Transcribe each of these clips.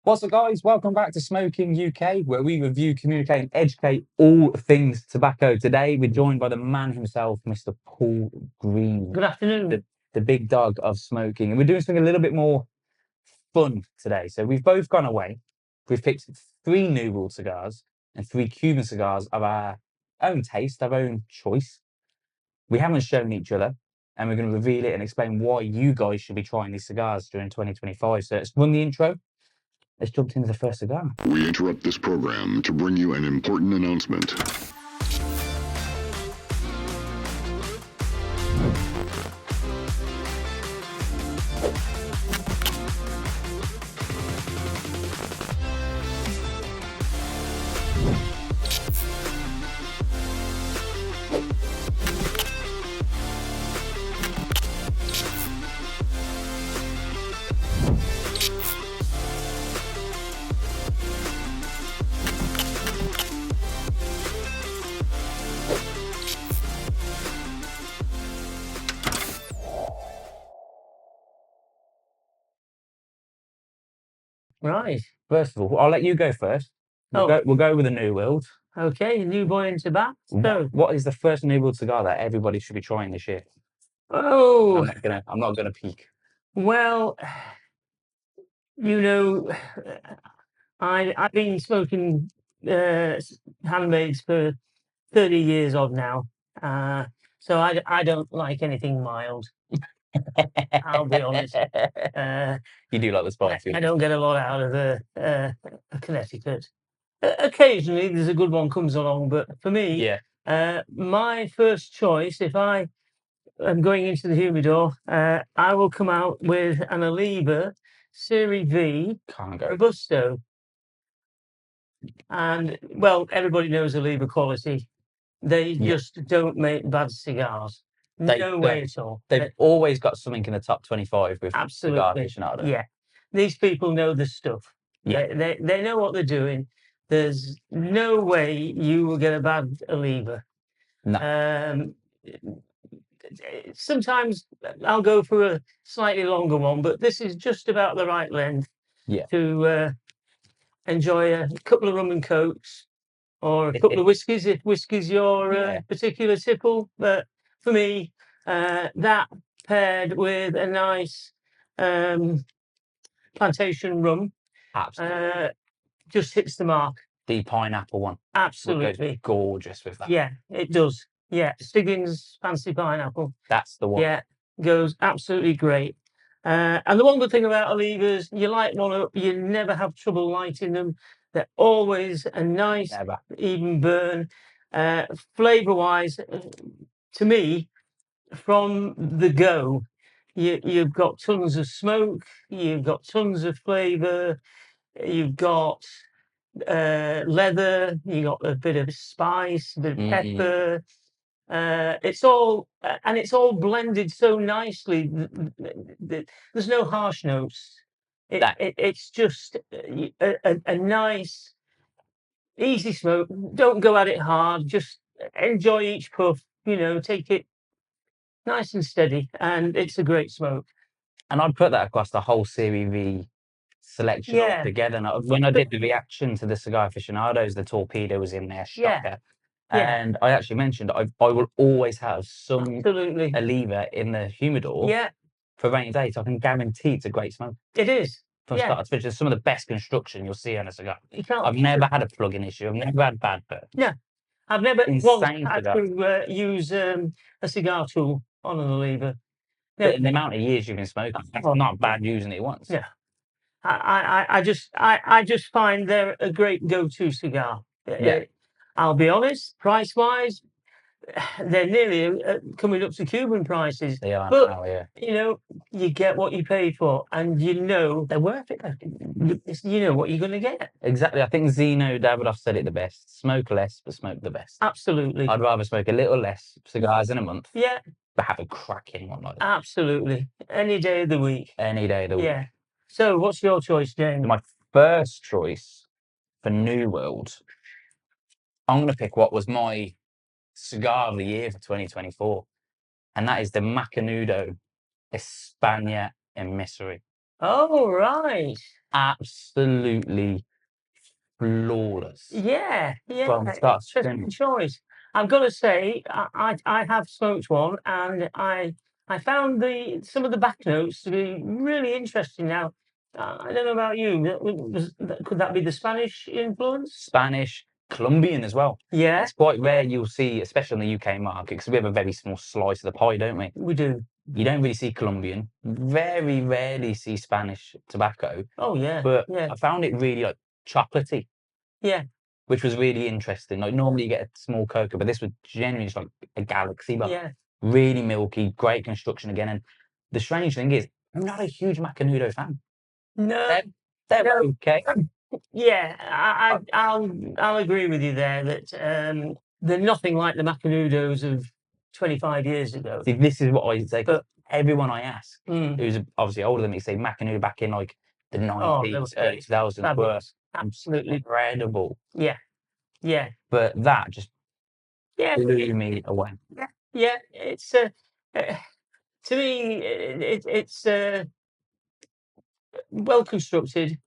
What's up, guys? Welcome back to Smoking UK, where we review, communicate, and educate all things tobacco. Today, we're joined by the man himself, Mr. Paul Green. Good afternoon. The big dog of smoking. And we're doing something a little bit more fun today. So we've both gone away. We've picked 3 New World cigars and 3 Cuban cigars of our own taste, our own choice. We haven't shown each other, and we're going to reveal it and explain why you guys should be trying these cigars during 2025. So let's run the intro. Let's jump into the first cigar. We interrupt this program to bring you an important announcement. Right. First of all, I'll let you go first. We'll go with the New World. Okay, new boy into bat. So, What is the first New World cigar that everybody should be trying this year? oh, I'm not gonna peek. well, you know, I've been smoking handmaids for 30 years odd now. So I don't like anything mild. I'll be honest. You do like the spicy. I don't get a lot out of a Connecticut. Occasionally, there's a good one comes along, but for me, Yeah. my first choice, if I am going into the humidor, I will come out with an Oliva Serie V Can't go. Robusto. And, well, everybody knows Oliva quality. They just don't make bad cigars. No way at all. They've always got something in the top 25 with Cigar Absolutely. Aficionado. Yeah. These people know the stuff. Yeah. They know what they're doing. There's no way you will get a bad Oliva. No. Sometimes I'll go for a slightly longer one, but this is just about the right length to enjoy a couple of rum and cokes or a couple of whiskies if whiskey's your particular tipple. But for me, that paired with a nice plantation rum just hits the mark. The pineapple one. Absolutely. Gorgeous with that. Yeah, it does. Yeah, Stiggins Fancy Pineapple. That's the one. Yeah, goes absolutely great. And the one good thing about Olivas, you light one up, you never have trouble lighting them. They're always a nice, even burn. Flavor-wise, to me, from the go, you've got tons of smoke, you've got tons of flavor, you've got leather, you got a bit of spice, a bit of pepper. It's all blended so nicely. There's no harsh notes. It's just a nice, easy smoke. Don't go at it hard. Just enjoy each puff. Take it nice and steady, and it's a great smoke. And I'd put that across the whole Serie V selection altogether. And when I did the reaction to the Cigar Aficionados, the Torpedo was in there, shocker. And I actually mentioned I will always have some Oliva in the humidor for rainy days. I can guarantee it's a great smoke. It is. From start to finish. It's some of the best construction you'll see on a cigar. I've never had a plug-in issue. I've never had bad burns. No. I've never had to use a cigar tool on an Oliva. But in the amount of years you've been smoking, that's not bad using it once. Yeah. I just find they're a great go-to cigar. I'll be honest, price-wise, they're nearly coming up to Cuban prices. They are but, now, you get what you pay for, and they're worth it. You know what you're going to get. Exactly. I think Zeno Davidoff said it the best. Smoke less, but smoke the best. Absolutely. I'd rather smoke a little less cigars in a month. Yeah. But have a cracking one like that. Absolutely. Any day of the week. Any day of the week. Yeah. So what's your choice, James? My first choice for New World, I'm going to pick what was my cigar of the year for 2024, and that is the Macanudo España en Misery. Oh, right. absolutely flawless. Yeah, From start to interesting finish. choice. I've got to say, I have smoked one, and I found some of the back notes to be really interesting. Now, I don't know about you. Could that be the Spanish influence? Spanish, Colombian as well. Yeah, It's quite rare you'll see, especially on the UK market, because we have a very small slice of the pie, don't we? we do. You don't really see Colombian. Very rarely see Spanish tobacco. Oh yeah, But yeah, I found it really like chocolatey, yeah, which was really interesting. Like normally you get a small cocoa, but this was genuinely just like a galaxy bar. yeah. Really milky, great construction again. And the strange thing is, I'm not a huge Macanudo fan. No, They're no. okay. Yeah, I'll agree with you there that they're nothing like the Macanudos of 25 years ago. See, this is what I say. But Everyone I ask, mm, who's obviously older than me, say Macanudo back in like the oh, they 90s, were early 2000s were fabulous. Absolutely. incredible. Yeah, yeah, But that just yeah, blew me away. yeah. It's to me, it's well constructed.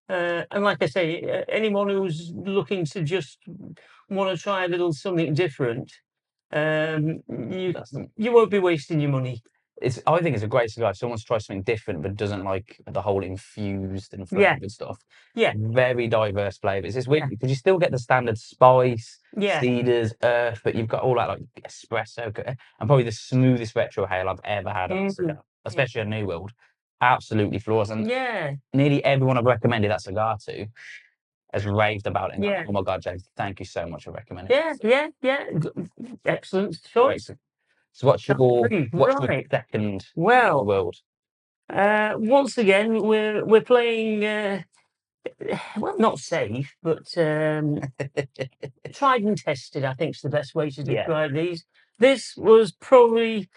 And like I say, anyone who's looking to just want to try a little something different, you won't be wasting your money. I think it's a great cigar. If someone wants to try something different but doesn't like the whole infused and flavored stuff. Yeah, Very diverse flavors. It's weird Yeah. because you still get the standard spice, yeah, cedars, earth, but you've got all that like espresso and probably the smoothest retro hail I've ever had on a cigar, especially a New World. Absolutely flawless. And yeah, nearly everyone I've recommended that cigar to has raved about it. And Yeah. oh my God, James, thank you so much for recommending it. yeah. Excellent choice. So what's your Right. second Well, world? once again, we're playing. Well, not safe, but tried and tested, I think is the best way to Yeah. describe these. This was probably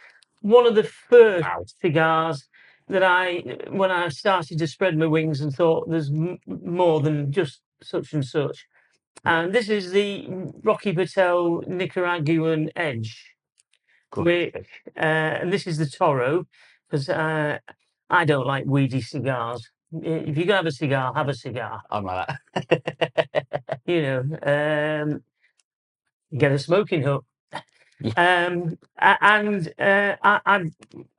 one of the first cigars that when I started to spread my wings and thought there's more than just such and such. And this is the Rocky Patel Nicaraguan Edge. And this is the Toro, because I don't like weedy cigars. If you're going to have a cigar, have a cigar. I'm like that. You know, get a smoking hut. And I've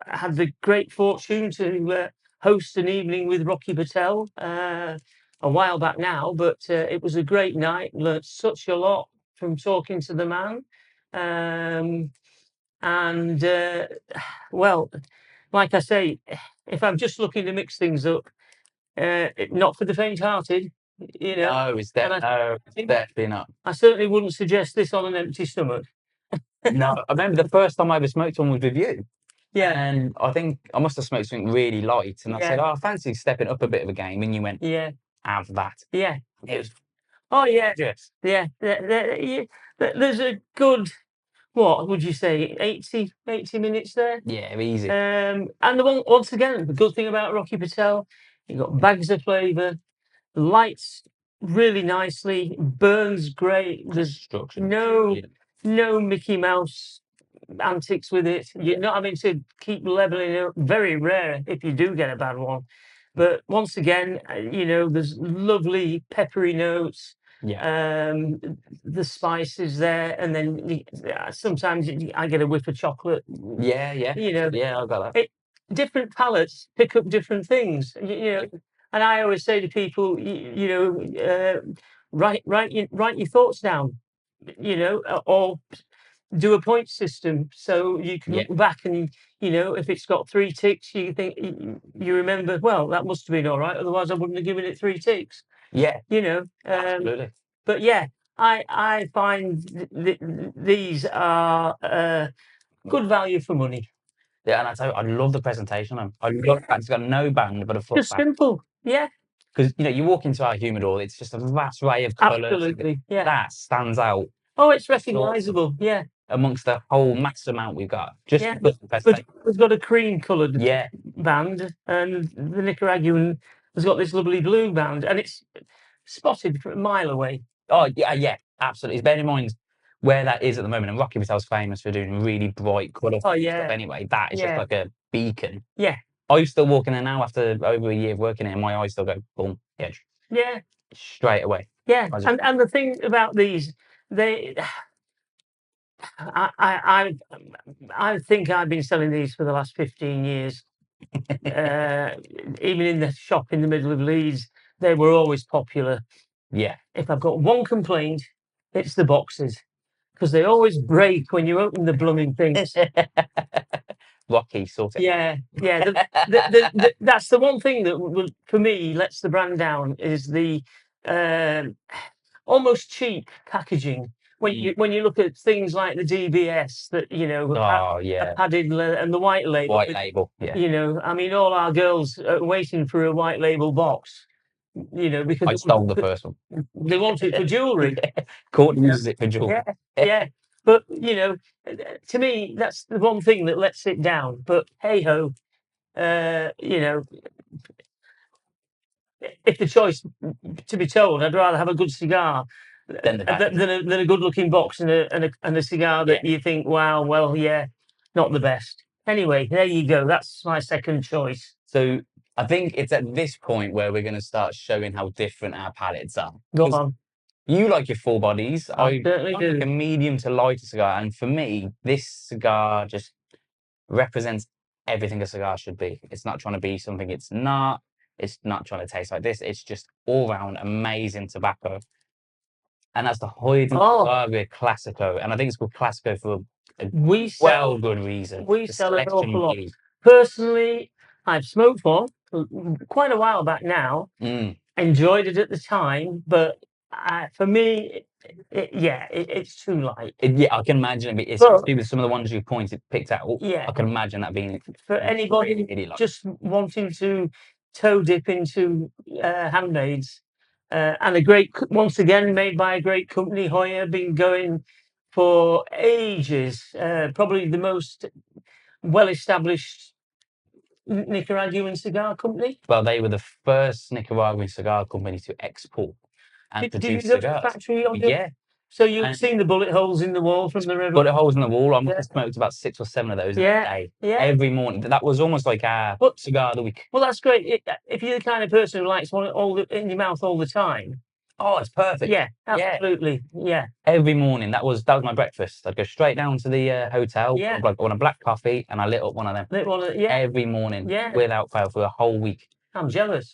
had the great fortune to host an evening with Rocky Patel a while back now, but it was a great night. Learned such a lot from talking to the man. Well, like I say, if I'm just looking to mix things up, not for the faint-hearted, you know. No, it's definitely not. I certainly wouldn't suggest this on an empty stomach. No, I remember the first time I ever smoked one was with you. Yeah. And I think I must have smoked something really light. And I said, Yeah. oh, I fancy stepping up a bit of a game. And you went, Yeah. have that. Yeah. It was Oh, yeah. just, Yeah. There's a good, what would you say, 80 minutes there? yeah, easy. And once again, the good thing about Rocky Patel, you've got bags of flavour, lights really nicely, burns great. There's Construction. no Mickey Mouse antics with it. You're not having to keep leveling it up. Very rare if you do get a bad one. But once again, there's lovely peppery notes. Yeah. The spices there, and then sometimes I get a whiff of chocolate. Yeah. Yeah, I got that. Different palates pick up different things. And I always say to people, write your thoughts down, or do a point system so you can look back and if it's got 3 ticks, you think you remember. Well, that must have been all right. Otherwise, I wouldn't have given it 3 ticks. Yeah. Absolutely. But yeah, I find these are good value for money. Yeah, and I tell you, I love the presentation. I love that it's got no band but a foot. Just simple, yeah. Because you walk into our humidor, it's just a vast array of colours. Absolutely, yeah. That stands out. Oh, it's recognisable, yeah. Amongst the whole massive amount we've got, But we've got a cream-coloured band, and the Nicaraguan has got this lovely blue band, and it's spotted from a mile away. Oh yeah, absolutely. Bear in mind where that is at the moment, and Rocky Patel's famous for doing really bright colours. Oh yeah. Anyway, that is just like a beacon. Yeah. I still walk in there now after over a year of working here, and my eyes still go boom, edge Yeah, straight away. yeah. I just- And the thing about these, they, I think I've been selling these for the last 15 years. Even in the shop in the middle of Leeds, they were always popular. Yeah. If I've got one complaint, it's the boxes, because they always break when you open the blooming things. Rocky sort of. Yeah, yeah. That's the one thing that will, for me, lets the brand down is the almost cheap packaging. When you look at things like the DBS, that Oh a yeah. padded and the white label. White label. Yeah. I mean, all our girls are waiting for a white label box. Because I stole the first one. they want it for jewellery. Courtney uses it for jewellery. Yeah. But to me, that's the one thing that lets it down. But hey ho, if the choice to be told, I'd rather have a good cigar Than the packaging. than a good looking box and a cigar that you think, wow, well, yeah, not the best. Anyway, there you go. That's my second choice. So I think it's at this point where we're going to start showing how different our palates are. Go on. You like your full bodies. I certainly like do. a medium to lighter cigar, and for me, this cigar just represents everything a cigar should be. It's not trying to be something it's not. It's not trying to taste like this. It's just all round amazing tobacco. And that's the Hoya Classico. And I think it's called Classico for a good reason. We sell an awful lot. Personally, I've smoked one quite a while back now. Enjoyed it at the time, but for me, it's too light. I can imagine it. Especially with some of the ones you picked out. Yeah, I can imagine that being for anybody really just wanting to toe dip into handmaids. And once again, made by a great company, Hoya, been going for ages. Probably the most well-established Nicaraguan cigar company. Well, they were the first Nicaraguan cigar company to export and produce cigars. Did you go to the factory? Yeah. So you've seen the bullet holes in the wall from the river? Bullet holes in the wall. I must have smoked about 6 or 7 of those a day. Yeah. Every morning. That was almost like our cigar of the week. Well, that's great. If you're the kind of person who likes one in your mouth all the time. Oh, it's perfect. Yeah, absolutely. Yeah. Every morning. That was my breakfast. I'd go straight down to the hotel. Yeah. I want a black coffee, and I lit up one of them. Every morning. Yeah. Without fail for a whole week. I'm jealous.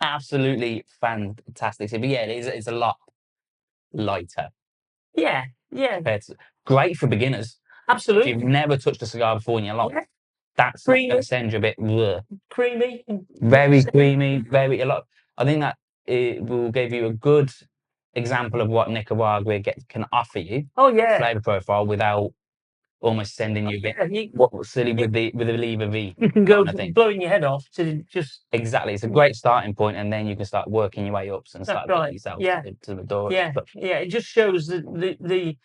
Absolutely fantastic. But yeah, it's a lot lighter. Yeah. It's great for beginners. Absolutely. If you've never touched a cigar before in your life, that's going to send you a bit creamy. Very creamy. I think that it will give you a good example of what Nicaragua can offer you. Oh yeah. Flavor profile without almost sending you a bit silly with the lever V. You can go blowing your head off to just exactly. It's a great starting point, and then you can start working your way up and start getting yourself to the door. Yeah, it just shows the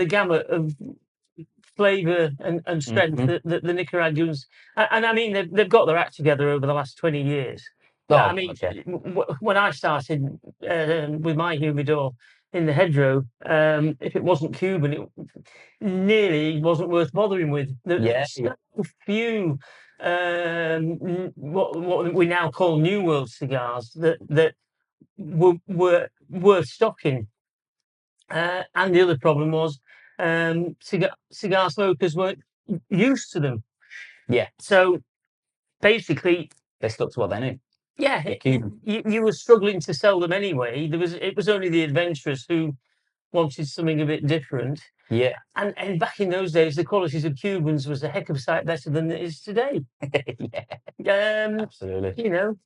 gamut of flavour and strength that the Nicaraguans, and I mean they've got their act together over the last 20 years. I mean, when I started with my humidor in the hedgerow, if it wasn't Cuban, it nearly wasn't worth bothering with. There's so few what we now call New World cigars that were worth stocking. And the other problem was cigar smokers weren't used to them. Yeah. So basically, they stuck to what they knew. Yeah, you were struggling to sell them anyway. It was only the adventurers who wanted something a bit different. Yeah. And back in those days, the qualities of Cubans was a heck of a sight better than it is today. Absolutely. You know,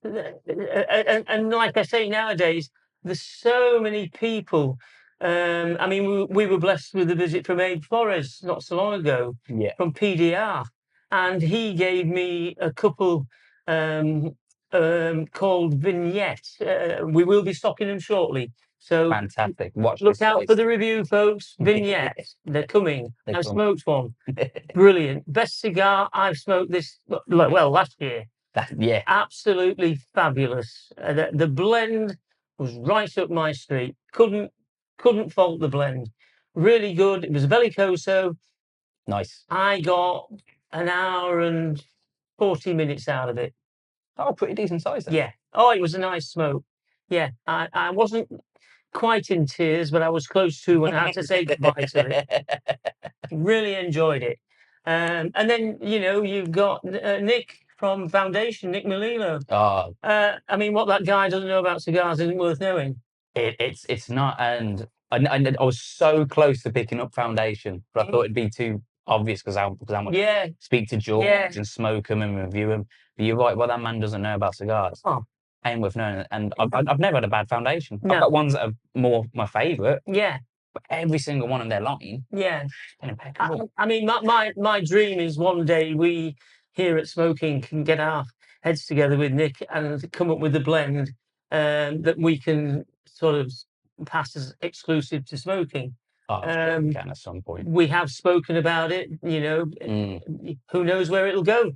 and like I say, nowadays, there's so many people. I mean, we were blessed with a visit from Abe Flores not so long ago from PDR. And he gave me a couple called Vignette. We will be stocking them shortly. So fantastic. Look out for the review, folks. Vignette. They're coming. I've smoked one. Brilliant. Best cigar I've smoked last year. Absolutely fabulous. The blend was right up my street. Couldn't fault the blend. Really good. It was a Bellicoso. Nice. I got an hour and 40 minutes out of it. Oh, pretty decent size then. Yeah. Oh, it was a nice smoke. Yeah. I wasn't quite in tears, but I was close to when I had to say goodbye to it. Really enjoyed it. And then, you've got Nick from Foundation, Nick Melillo. Oh, I mean, what that guy doesn't know about cigars isn't worth knowing. it's not, and I was so close to picking up Foundation, but I thought it'd be too obvious because I would speak to George and smoke them and review them. But you're right, what that man doesn't know about cigars ain't worth knowing. And I've never had a bad Foundation. I've got ones that are more my favourite. Yeah. But every single one in their line. Yeah. Impeccable. I mean, my dream is one day we here at Smoking can get our heads together with Nick and come up with a blend that we can sort of pass as exclusive to Smoking. Oh, can at some point. We have spoken about it, who knows where it'll go.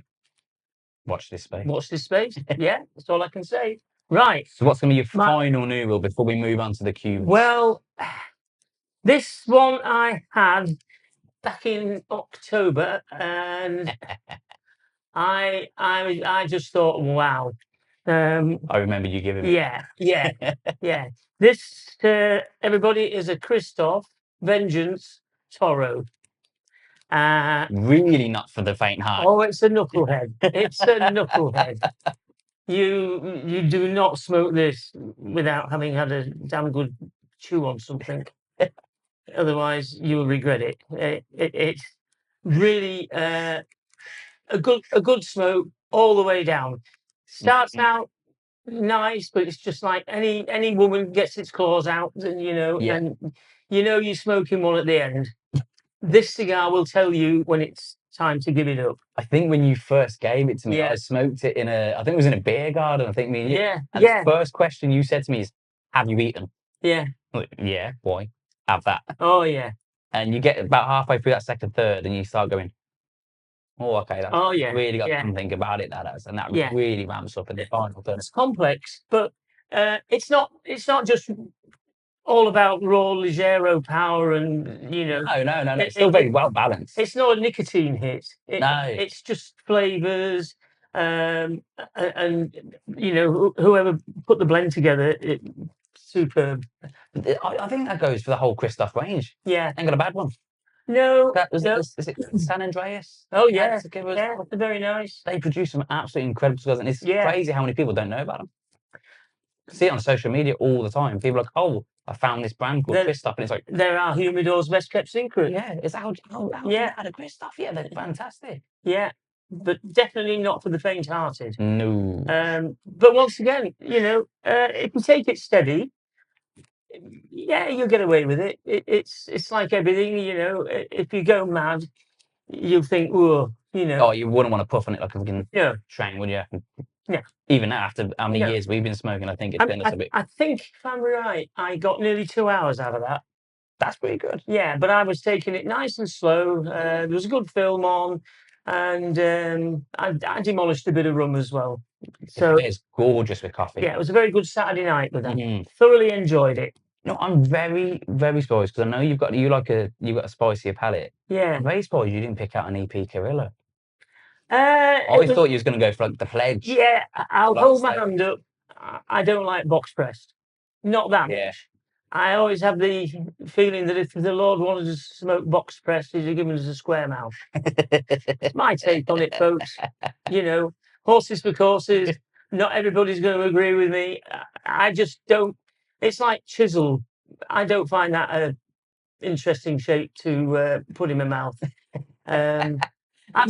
Watch this space. Watch this space. Yeah, that's all I can say. Right. So what's going to be your final new rule before we move on to the Cubans? Well, this one I had back in October, and I just thought, wow. I remember you giving me. Yeah. This, everybody, is a Kristoff Vengeance Toro. Really not for the faint heart. Oh, it's a knucklehead. It's a knucklehead. You do not smoke this without having had a damn good chew on something. Otherwise, you will regret it. It's really a good smoke all the way down. Starts out nice, but it's just like any woman gets its claws out, and and you're smoking one at the end. This cigar will tell you when it's time to give it up. I think when you first gave it to me, I smoked it I think it was in a beer garden. I think me and you. And the first question you said to me is, "Have you eaten?" Yeah. Like, yeah. Why? Have that. Oh yeah. And you get about halfway through that second third, and you start going, "Oh, okay, that's really got something about it that has," and that really ramps up in the final third. It's complex, but it's not just all about raw Ligero power and No. It's still very well balanced. It's not a nicotine hit. No. It's just flavors, and whoever put the blend together, superb. I think that goes for the whole Kristoff range. Yeah. Ain't got a bad one. No. Is it San Andreas? Oh yeah. They're very nice. They produce some absolutely incredible cigars, and it's crazy how many people don't know about them. See it on social media all the time. People are like, "Oh, I found this brand called Kristoff," and it's like, "There are Humidor's best kept secret." Yeah, it's how had a Kristoff. Yeah, they're fantastic. Yeah, but definitely not for the faint-hearted. No. But once again, if you take it steady, you'll get away with it. It's like everything, if you go mad, you'll think, "Oh, Oh, you wouldn't want to puff on it like a fucking train, would you? Yeah. Even now, after how many years we've been smoking, I think it's been a bit. I think, if I'm right, I got nearly 2 hours out of that. That's pretty good. Yeah, but I was taking it nice and slow. There was a good film on, and I demolished a bit of rum as well. So it's gorgeous with coffee. Yeah, it was a very good Saturday night with that. Thoroughly enjoyed it. No, I'm very, very surprised because I know you've got a spicier palate. Yeah. I'm very surprised you didn't pick out an EP Carrillo. I thought you was going to go for like the Pledge. Yeah, I'll hold my hand up. I don't like box pressed. Not that much. I always have the feeling that if the Lord wanted us to smoke box pressed, he'd have given us a square mouth. It's my take on it, folks. Horses for courses. Not everybody's going to agree with me. I just don't. It's like chisel. I don't find that a interesting shape to put in my mouth. I'm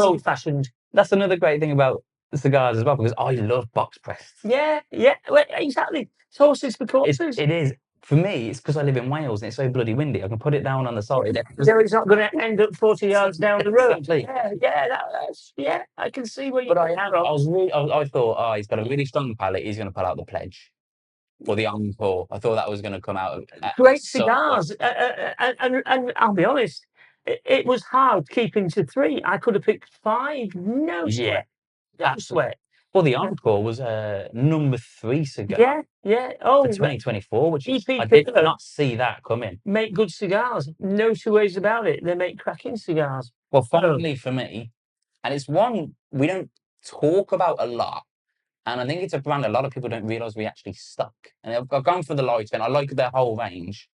old-fashioned. That's another great thing about the cigars as well, because I love box pressed. Yeah, well, exactly. It's horses for courses. It is. For me, it's because I live in Wales and it's so bloody windy. I can put it down on the side. So it's not going to end up 40 yards down the road. Exactly. Yeah, I can see where you're coming from. I thought, he's got a really strong palate. He's going to pull out the Pledge or the Encore. I thought that was going to come out. Great cigars, and I'll be honest, it was hard keeping to 3. I could have picked 5. No sweat. No sweat. Well, the Encore was a number 3 cigar. Yeah. Oh, for 2024, which I did not see that coming. Make good cigars. No 2 ways about it. They make cracking cigars. Well, finally for me, and it's one we don't talk about a lot. And I think it's a brand a lot of people don't realise we actually stuck. And I've gone for the light, and I like their whole range.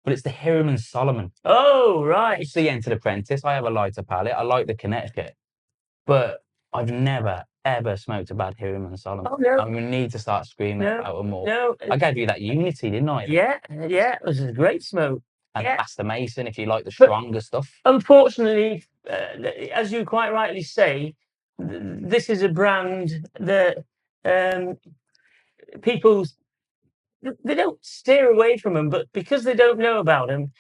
But it's the Hiram and Solomon. Oh, right. It's the Entered Apprentice. I have a lighter palette. I like the Connecticut. But I've never, ever smoked a bad Hiram and Solomon. Oh, no. And we need to start screaming about them more. No. I gave you that Unity, didn't I? Yeah. It was a great smoke. And Master Mason, if you like the stronger stuff. Unfortunately, as you quite rightly say, this is a brand that people, they don't steer away from them, but because they don't know about them,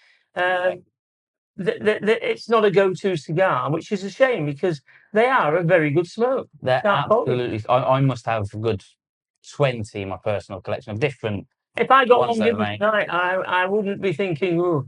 it's not a go-to cigar, which is a shame because they are a very good smoke. They're absolutely. I must have a good 20 in my personal collection of different. If I got one given tonight, I wouldn't be thinking, oh,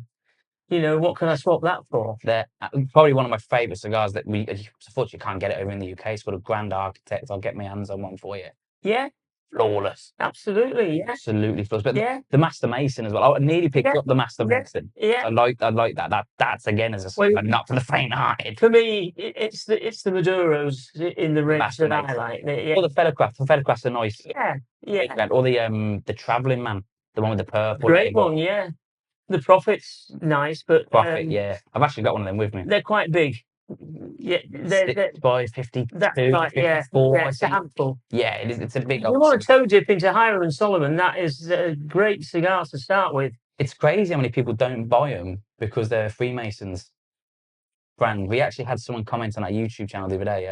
you know, what can I swap that for? They're probably one of my favourite cigars that unfortunately can't get it over in the UK. It's called a Grand Architect. I'll get my hands on one for you. Yeah. Flawless. Absolutely, yeah. Absolutely flawless. But the Master Mason as well. I nearly picked up the Master Mason. Yeah. I like that. That's again as a cigar, not for the faint-hearted. For me, it's the Maduros in the range that I like. Or the Feathercraft. The Feathercrafts are nice. Yeah. Or the Travelling Man, the one with the purple. Great one, yeah. The Prophet's nice, but Prophet, yeah. I've actually got one of them with me. They're quite big. Yeah, they're 52, that's right, 54, it's a handful. Yeah, it is. It's a big. You want to toe dip into Hiram and Solomon? That is a great cigar to start with. It's crazy how many people don't buy them because they're Freemasons brand. We actually had someone comment on our YouTube channel the other day.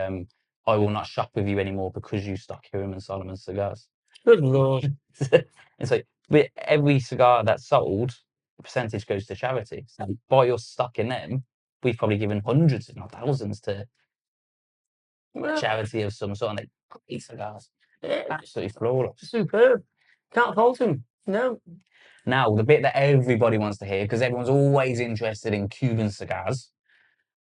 I will not shop with you anymore because you stock Hiram and Solomon cigars. Good Lord! It's like with every cigar that's sold, the percentage goes to charity. So by us stocking them, we've probably given hundreds, if not thousands, to charity of some sort. And they're great cigars. Absolutely flawless. Superb. Can't fault them. No. Now, the bit that everybody wants to hear, because everyone's always interested in Cuban cigars.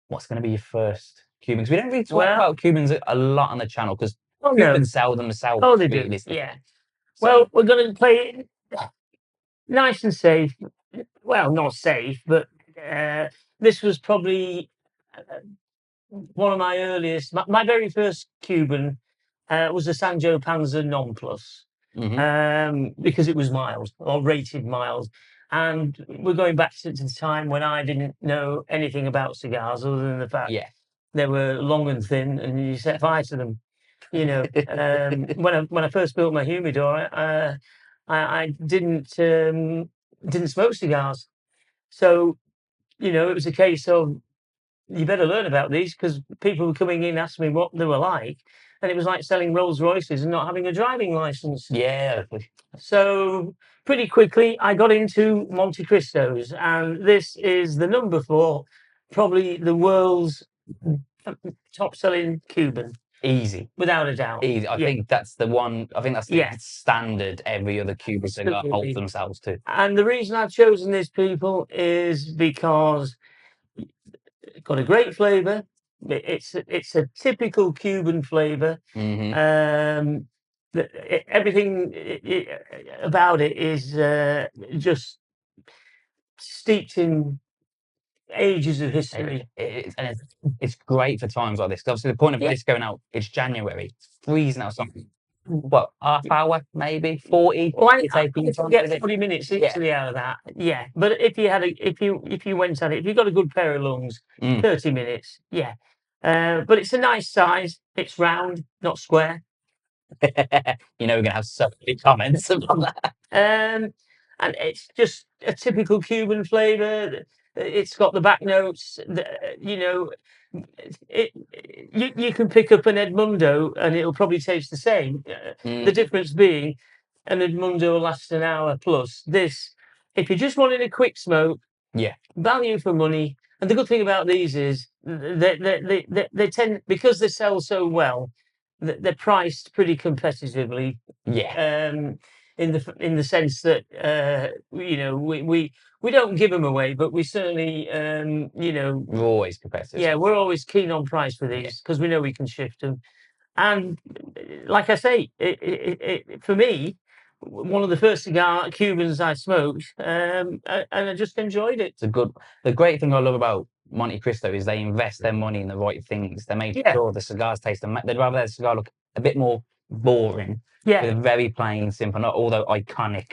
What's going to be your first Cuban? Because we don't really talk about Cubans a lot on the channel, because Cubans sell themselves. Oh, they do. Yeah. So, well, we're going to play it nice and safe. Well, not safe, but this was probably one of my earliest. My very first Cuban was a Sanjo Panza Non Plus, because it was mild or rated mild. And we're going back to the time when I didn't know anything about cigars other than the fact they were long and thin and you set fire to them. You know, when I first built my humidor, I didn't smoke cigars. So, you know, it was a case of, you better learn about these because people were coming in asking me what they were like. And it was like selling Rolls Royces and not having a driving license. Yeah. So pretty quickly, I got into Monte Cristos. And this is the number 4, probably the world's top-selling Cuban. Easy. Without a doubt. Easy. I think that's the one. I think that's the standard every other Cuban cigar holds themselves to. And the reason I've chosen this, people, is because it's got a great flavour. It's a typical Cuban flavour. Everything about it is just steeped in ages of history. It's great for times like this. Obviously, the point of this going out, it's January. It's freezing out something. What, half hour, maybe 40? Well, I get 40 minutes easily out of that. Yeah, but if you had if you went at it, if you got a good pair of lungs, 30 minutes. Yeah, but it's a nice size. It's round, not square. You know, we're gonna have so many comments about that. And it's just a typical Cuban flavour. It's got the back notes. You know, you can pick up an Edmundo and it'll probably taste the same. The difference being, an Edmundo will last an hour plus. This, if you just wanted a quick smoke, value for money. And the good thing about these is they tend, because they sell so well, they're priced pretty competitively. In the sense that you know, we don't give them away, but we certainly you know, we're always competitive. Yeah, we're always keen on price for these because we know we can shift them. And like I say, for me, one of the first Cubans I smoked, and I just enjoyed it. It's a good. The great thing I love about Monte Cristo is they invest their money in the right things. They make Yeah. sure the cigars taste. They'd rather their cigar look a bit more boring, Yeah. with a very plain, simple, not although iconic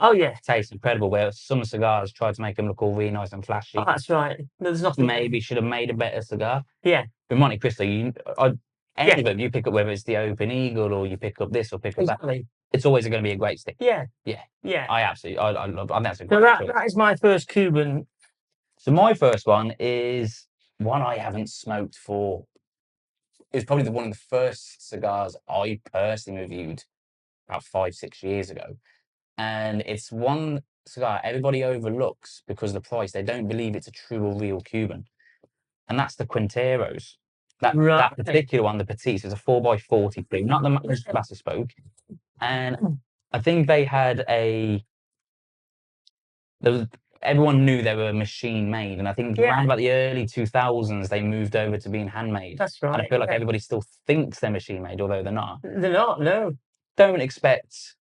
Oh yeah. taste incredible. Where some cigars try to make them look all really nice and flashy. Oh, that's right. There's nothing. Maybe should have made a better cigar. Yeah. With Monte Cristo, any of them you pick up, whether it's the Open Eagle or you pick up this or pick up that, it's always going to be a great stick. Yeah. Yeah. Yeah. I absolutely, I love. I think that's a So great choice. that is my first Cuban. So my first one is one I haven't smoked for. It was probably one of the first cigars I personally reviewed about 5-6 years ago, and it's one cigar everybody overlooks because of the price. They don't believe it's a true or real Cuban, and that's the Quinteros. That particular one, the Petites, is a 4x40 flue, not the massive spoke, and I think they had everyone knew they were machine made, and I think around about the early 2000s they moved over to being handmade. That's right. And I feel like everybody still thinks they're machine made, although they're not. They're not. No. Don't expect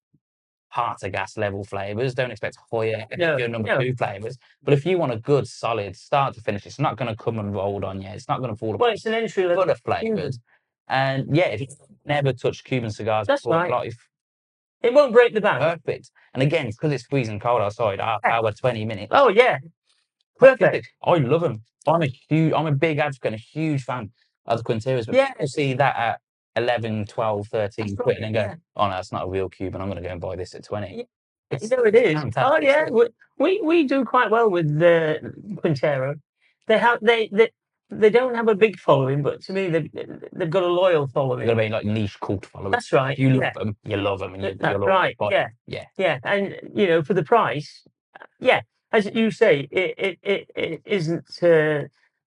heart of gas level flavors. Don't expect Hoya number 2 flavors. But if you want a good, solid start to finish, it's not going to come and rolled on you. It's not going to fall apart. Well, it's an entry level. Full of flavors. And yeah, if you've never touched Cuban cigars before in life, it won't break the bank. Perfect. And again, because it's freezing cold outside, half hour, 20 minutes. Oh yeah, perfect. I love them. I'm a big advocate and a huge fan of the Quinteros. But people see that at 11, 12, 13 quid and then go, oh no, that's not a real Cuban. I'm going to go and buy this at 20. It is. Fantastic. Oh yeah, we do quite well with the Quintero. They don't have a big following, but to me they've got a loyal following. They've got to be like niche cult following. That's right. If you love them, you love them, and that's right. Yeah. And for the price, as you say, it isn't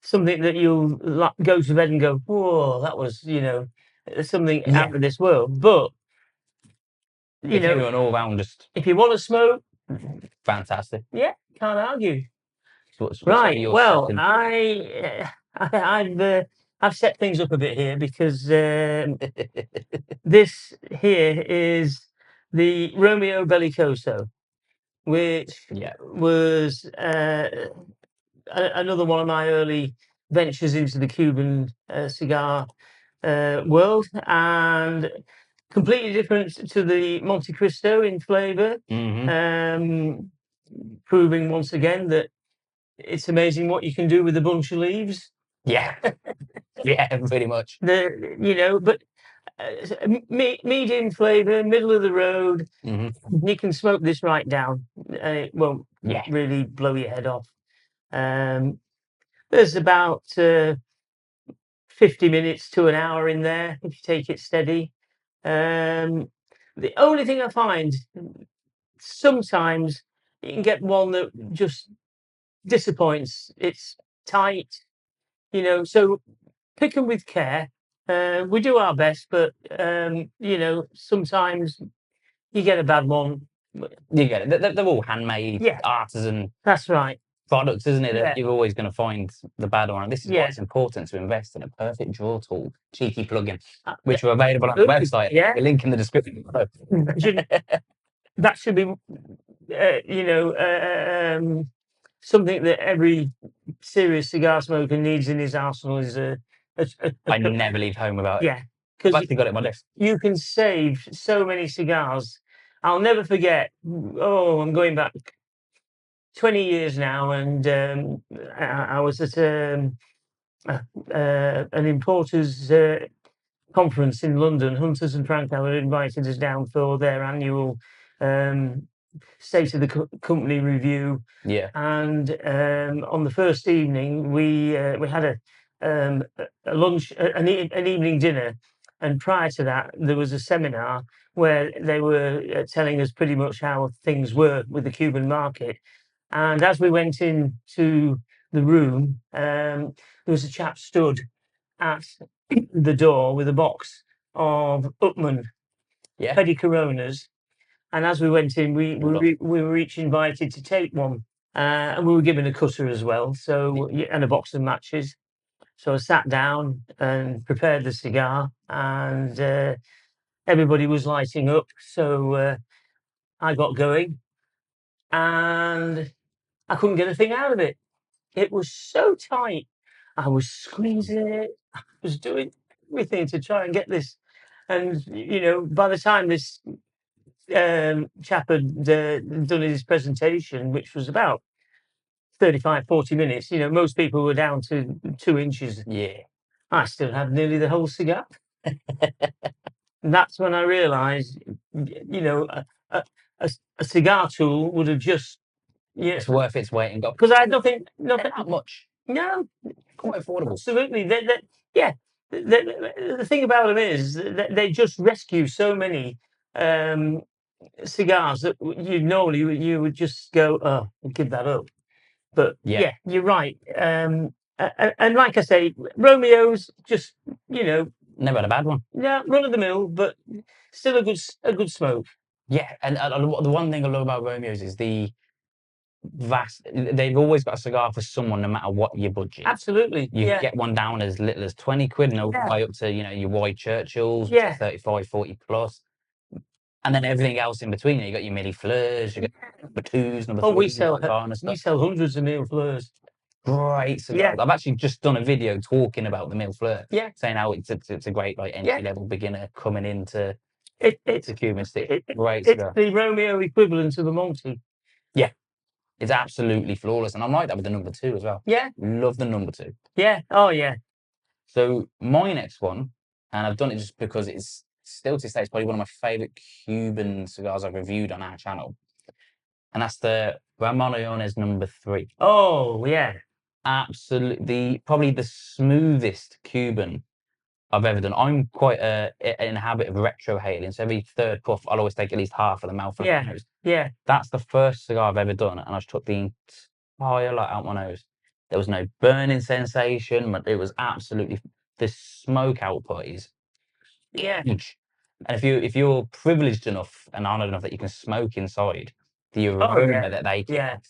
something that you'll go to bed and go, whoa, that was something out of this world. But if you're an all round, just if you want to smoke, fantastic. Yeah, can't argue. So right. Well, I've set things up a bit here because this here is the Romeo Bellicoso, which was another one of my early ventures into the Cuban cigar world, and completely different to the Monte Cristo in flavour, proving once again that it's amazing what you can do with a bunch of leaves. Yeah, pretty much. But medium flavour, middle of the road. You can smoke this right down. It won't really blow your head off. There's about 50 minutes to an hour in there if you take it steady. The only thing I find, sometimes you can get one that just disappoints. It's tight, so pick them with care. We do our best, but sometimes you get a bad one. You get it. They're all handmade, artisan. That's right. Products, isn't it? That you're always going to find the bad one. And this is why it's important to invest in a perfect draw tool, cheeky plugin, which are available on the website. Yeah, the link in the description. That should be, something that every serious cigar smoker needs in his arsenal. Is I never leave home without it. Yeah, because I've actually got it on my desk. You can save so many cigars. I'll never forget. Oh, I'm going back 20 years now, and I was at an importers conference in London. Hunters and Frankel had invited us down for their annual State of the Company review. Yeah. And on the first evening, we had a lunch, an evening dinner, and prior to that, there was a seminar where they were telling us pretty much how things were with the Cuban market. And as we went into the room, there was a chap stood at the door with a box of Upmann Petty Coronas. And as we went in, we were each invited to take one. And we were given a cutter as well, and a box of matches. So I sat down and prepared the cigar, and everybody was lighting up. So I got going, and I couldn't get a thing out of it. it was so tight. I was squeezing it. I was doing everything to try and get this. And by the time this chap had done his presentation, which was about 35, 40 minutes, most people were down to 2 inches. Yeah. I still had nearly the whole cigar. And that's when I realised, a cigar tool would have just, It's worth its weight in gold. because I had nothing. Not much. No, Quite affordable. absolutely. Yeah. The thing about them is that they just rescue so many cigars that you would just go, oh, give that up. But yeah, you're right. And like I say, Romeo's just never had a bad one. Yeah, run of the mill, but still a good smoke. Yeah, and the one thing I love about Romeo's is the vast. They've always got a cigar for someone, no matter what your budget. Absolutely, You can get one down as little as 20 quid, and all the way up to your White Churchills, 35, 40 plus, and then everything else in between. You got your mini fleurs, you got number 2s, number 3s. We sell hundreds of mil fleurs. Great cigars. I've actually just done a video talking about the mil fleur. Saying how it's a great entry level beginner coming into it's Cuban stick. Great cigar. It's the Romeo equivalent of a Monte. Yeah. It's absolutely flawless. And I'm like that with the number 2 as well. Yeah. Love the number 2. Yeah. Oh yeah. So my next one, and I've done it just because it's still to this day, it's probably one of my favourite Cuban cigars I've reviewed on our channel. And that's the Romeo number 3. Oh yeah. Absolutely, probably the smoothest Cuban I've ever done. I'm quite in a habit of retrohaling, so every third puff, I'll always take at least half of the mouthful. Yeah. That's the first cigar I've ever done, and I just took the entire lot out my nose. There was no burning sensation, but it was absolutely the smoke output is huge. And if you're privileged enough and honoured enough that you can smoke inside, the aroma that they get,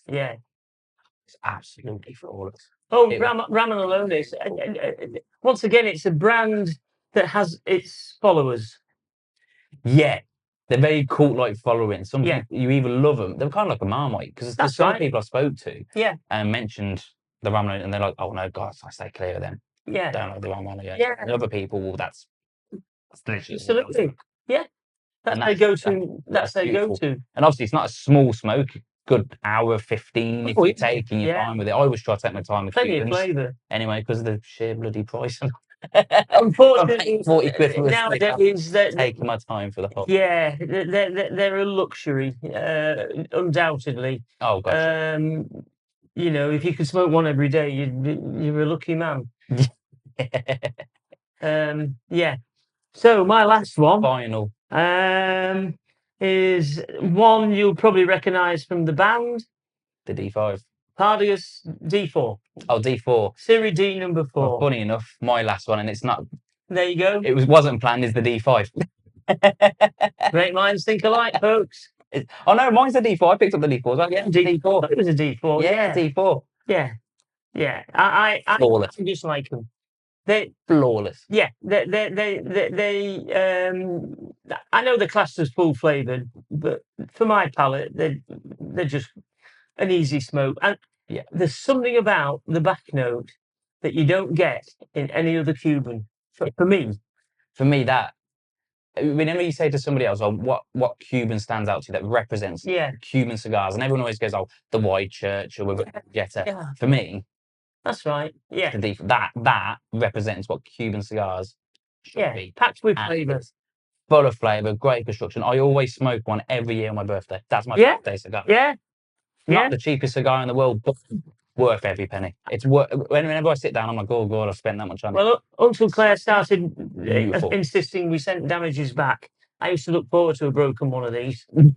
it's absolutely flawless. Oh, Ramon once again, it's a brand that has its followers. Yeah, they're very cult-like following. Some people, you either love them, they're kind of like a Marmite, because there's some people I spoke to and mentioned the Ramon, and they're like, oh no, God, I stay clear of them. Yeah. Don't like the Ramon. And other people, well, that's literally absolutely. Yeah. That's their go-to. That's their go-to. And obviously, it's not a small smoke. Good hour 15 if you're taking your time with it. I always try to take my time with plenty of flavour. Anyway, because of the sheer bloody price. Unfortunately, 40 quid for nowadays, taking my time for the whole. Yeah, they're a luxury, undoubtedly. Oh gosh. If you could smoke one every day, you're a lucky man. Yeah. So my last one, final, is one you'll probably recognise from the band. The D5. Partagas D4. Oh, D4. Series D number 4. Well, funny enough, my last one, and it's not. There you go. It wasn't planned. Is the D5. Great minds think alike, folks. Oh no, mine's the D4. I picked up the D4 as well. Yeah, D4. It was a D4. Yeah, D4. Yeah. I just like them. They're flawless. Yeah, they I know they're classed as full flavoured, but for my palate, they're just an easy smoke. And there's something about the back note that you don't get in any other Cuban. For me, that whenever you say to somebody else, "Oh, what Cuban stands out to you that represents Cuban cigars?" and everyone always goes, "Oh, the White Church or with Jetta." Yeah. For me, that's right. Yeah, that represents what Cuban cigars should be. Packed with flavour. Full of flavour, great construction. I always smoke one every year on my birthday. That's my birthday cigar. Yeah. Not the cheapest cigar in the world, but worth every penny. It's whenever I sit down, I'm like, oh God, I've spent that much on it. Well, until Claire started insisting we sent damages back, I used to look forward to a broken one of these. And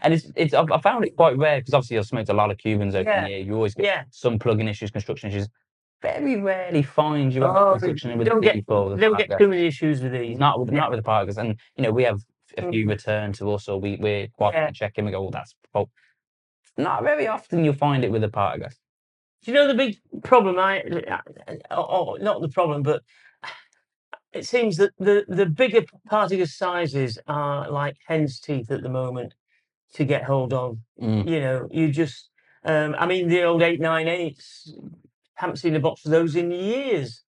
I found it quite rare because obviously I've smoked a lot of Cubans over the year. You always get some plug-in issues, construction issues. Very rarely find you have construction with the D4. Don't get too many issues with these. Not with the Partagas. And we have a few return to us, or we're quite checking. We go, that's not very often you'll find it with the Partagas. Do you know the big problem? Not the problem, but it seems that the bigger Partagas sizes are like hen's teeth at the moment to get hold of. You just I mean, the old 898s, haven't seen a box of those in years.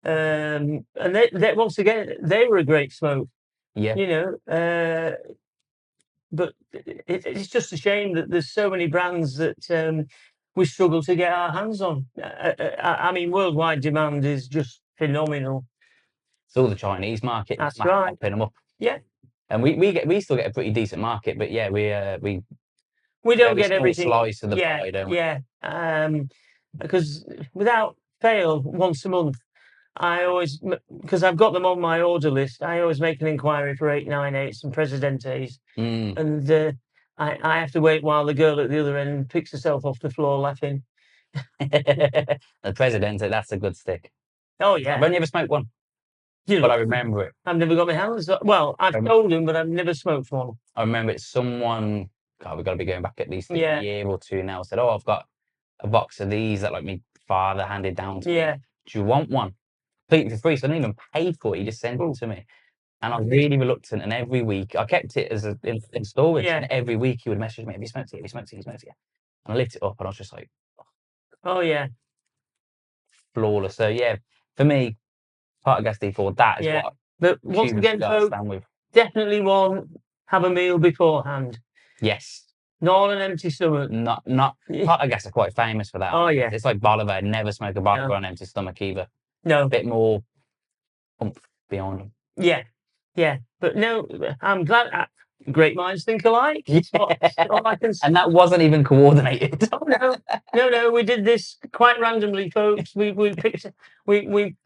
And they once again, they were a great smoke, Yeah. you know. But it's just a shame that there's so many brands that we struggle to get our hands on. I mean, worldwide demand is just phenomenal. It's all the Chinese market. That's right. Mopping them up. Yeah. And we still get a pretty decent market, but yeah, we don't very get small everything. slice of the pie, don't we? Yeah. Because without fail, once a month, I always, because I've got them on my order list, I always make an inquiry for 898s and Presidentes. And I have to wait while the girl at the other end picks herself off the floor laughing. The Presidente, that's a good stick. Oh, yeah. I've only ever smoked one, but I remember it. I've never got my hands on. Well, I've told them, but I've never smoked one. I remember it. Someone, God, we've got to be going back at least a year or two now, said, "Oh, I've got a box of these that like my father handed down to me. Do you want one? Completely for free." So I didn't even pay for it. He just sent it to me. And I was really reluctant. And every week, I kept it as in storage. And every week he would message me, "Have you smoked it? Have you smoked it? Have you smoked it?" And I lit it up and I was just like, oh, yeah. Flawless. So yeah, for me, Partagas D4, that is what. But once again, folks, definitely one, have a meal beforehand. Yes. Not on an empty stomach. Not Partagas are quite famous for that. Oh, yeah. It's like Bolivar. Never smoke a Bolivar on an empty stomach either. No. A bit more oomph behind them. Yeah. Yeah. But no, I'm glad. Great minds think alike. Yeah. All I can say. And that wasn't even coordinated. Oh, no. We did this quite randomly, folks. We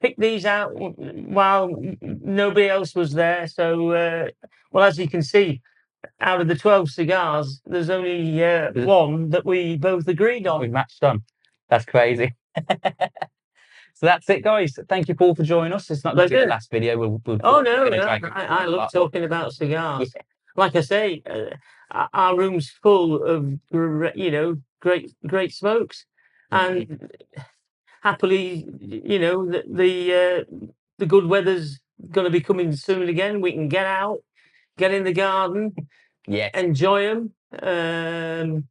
picked these out while nobody else was there. So, well, as you can see, out of the 12 cigars, there's only one that we both agreed on. We've matched on. That's crazy. So that's it, guys. Thank you, Paul, for joining us. It's not going to be the last video. I love talking about cigars. Yeah. Like I say, our room's full of great smokes, and happily, the good weather's going to be coming soon again. We can get out, get in the garden, enjoy them. And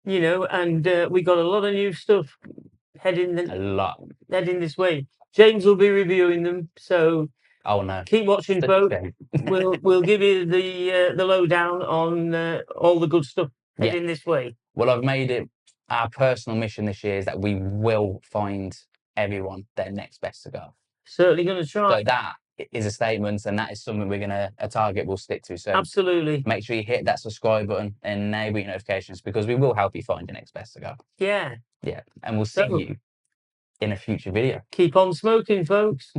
we got a lot of new stuff heading this way. James will be reviewing them, so keep watching, folks. We'll give you the lowdown on all the good stuff heading this way. Well, I've made it our personal mission this year is that we will find everyone their next best cigar. Certainly going to try. So that is a statement, and that is something we're going to a target we'll stick to. So absolutely, make sure you hit that subscribe button and enable your notifications, because we will help you find your next best cigar. Yeah, and we'll see you in a future video. Keep on smoking, folks.